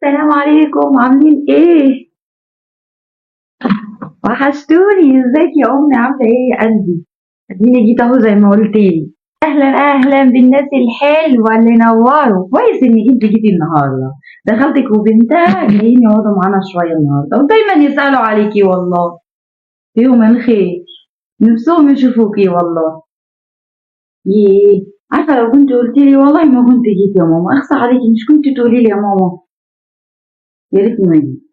السلام عليكم، عاملين ايه؟ وحشتوني. ازيك يا امي؟ عامله ايه يا قلبي؟ اديني جيت اهو زي ما قلتيلي. اهلا اهلا بالناس الحلوه اللي نوروا. كويس انك انت جيتي النهارده. دخلتك وبنتها جايين يقعدوا معانا شويه النهارده ودايما يسالوا عليكي والله. فيهم الخير. نفسهم يشوفوكي والله. ييه. عارفه لو كنت قلتيلي والله ما كنت جيت يا ماما. اخصى عليكي، مش كنت تقولي لي يا ماما؟ يا ريتني ما جيت.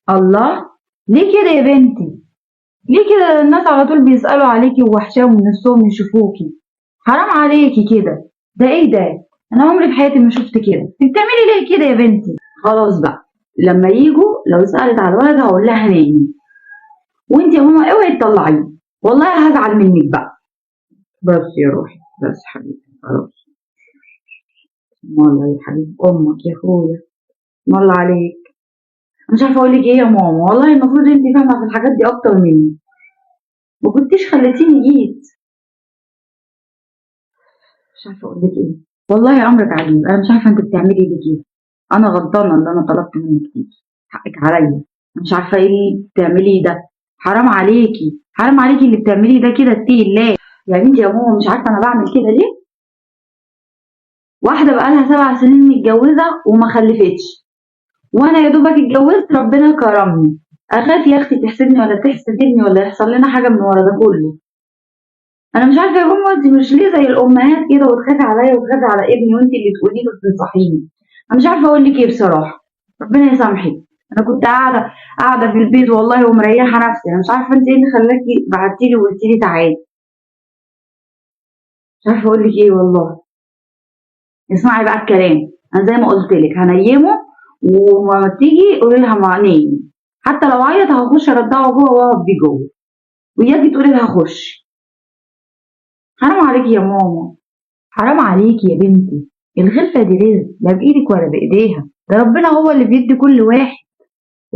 الله. ليه كده يا بنتي؟ ليه كده الناس على طول بيسألوا عليكي ووحشاهم نفسهم يشوفوكي؟ حرام عليكي كده. ده ايه ده؟ انا عمري في حياتي ما شفت كده. انت بتعملي ليه كده يا بنتي؟ خلاص بقى. لما يجوا لو سألت على الولد هقول لها نايم. وانت يا ماما اوعي تطلعيه. والله هزعل منك بقى. بس يا روحي. بس حبيبتي خلاص. والله يا حبيب امك يا اخويا. والله عليك. مش عارفه اقول لك ايه يا ماما. والله المفروض انت فاهمه في الحاجات دي اكتر مني. ما كنتيش خليتيني جيت. مش عارفه اقول لك ايه. والله امرك عجيب. انا مش عارفه انت بتعملي ليه كده. انا غلطانه ان انا طلبت منك كتير. حقك عليا. مش عارفه ايه اللي بتعمليه ده. حرام عليكي، حرام عليكي اللي بتعمليه ده كده. اتقي الله. يا بنتي يا ماما مش عارفه انا بعمل كده ليه. واحده بقالها 7 سنين متجوزه وما خلفتش. وانا يا دوبك اتجوزت ربنا كرمني. اخاف يا اختي تحسدني ولا تحسدني ولا يحصل لنا حاجه من ورا ده كله. انا مش عارفه يا ماما انت مش ليه زي الامهات كده وتخافي عليا وتخافي على ابني وانت اللي تقولي له تنصحيني. انا مش عارفه اقول لك ايه بصراحه. ربنا يسامحك. انا كنت قاعده في البيت والله ومريحه نفسي. انا مش عارفه انت ايه اللي خلاكي بعتي لي وقلتي لي تعالي. مش عارفه اقول لك ايه والله. اسمعي بقى الكلام. انا زي ما قلت لك هنيمه. وما تيجي قولي لها ما نايم. حتى لو عيط هخش ارضعه جوه واقعد بيه جوه. وياكي تقولي لها خش. حرام عليكي يا ماما. حرام عليكي يا بنتي. الخلفة دي رزق لا بإيدك ولا بإيديها. ده ربنا هو اللي بيدي كل واحد.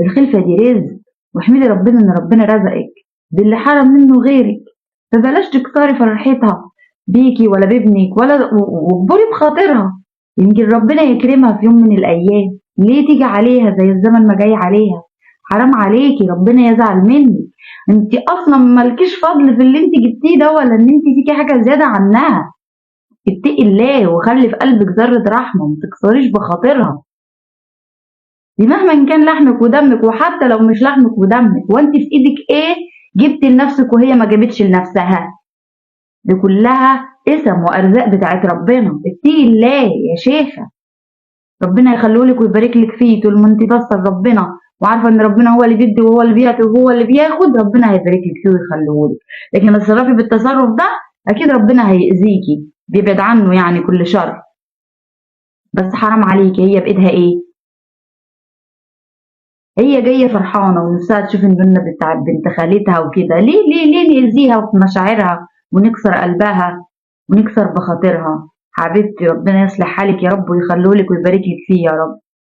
الخلفة دي رزق. واحمدي ربنا إن ربنا رزقك باللي حرم منه غيرك. فبلاش تكسري فرحتها بيكي ولا بابنك ولا واجبري بخاطرها. يمكن ربنا يكرمها في يوم من الأيام. ليه تيجي عليها زي الزمن ما جاي عليها؟ حرام عليكي ربنا يزعل منك. انت اصلا مالكيش فضل في اللي انت جبتيه ده ولا ان انت فيكي حاجه زياده عنها. اتقي الله وخلي في قلبك ذرة رحمة. ما تكسريش بخاطرها. دي مهما كان لحمك ودمك وحتى لو مش لحمك ودمك وانت في ايدك ايه جبت لنفسك وهي ما جابتش لنفسها. دي كلها اسم وارزاق بتاعت ربنا. اتقي الله يا شيخة. ربنا يخلولك ويبارك لك فيه طول ما انت بس ربنا وعارفه ان ربنا هو اللي بيدي وهو اللي بيعطي وهو اللي بياخد. ربنا هيبارك لك فيه ويخليهولك. لكن ما تتصرفي بالتصرف ده اكيد ربنا هيأذيكي. بيبعد عنه يعني كل شر. بس حرام عليكي. هي بايدها ايه؟ هي جايه فرحانه ونفسها تشوف البنه بتاع بنت خالتها وكده. ليه نأذيها في مشاعرها ونكسر قلبها ونكسر بخاطرها؟ حبيبتي ربنا يصلح حالك يا رب ويخلولك ويبارك لك فيه يا رب.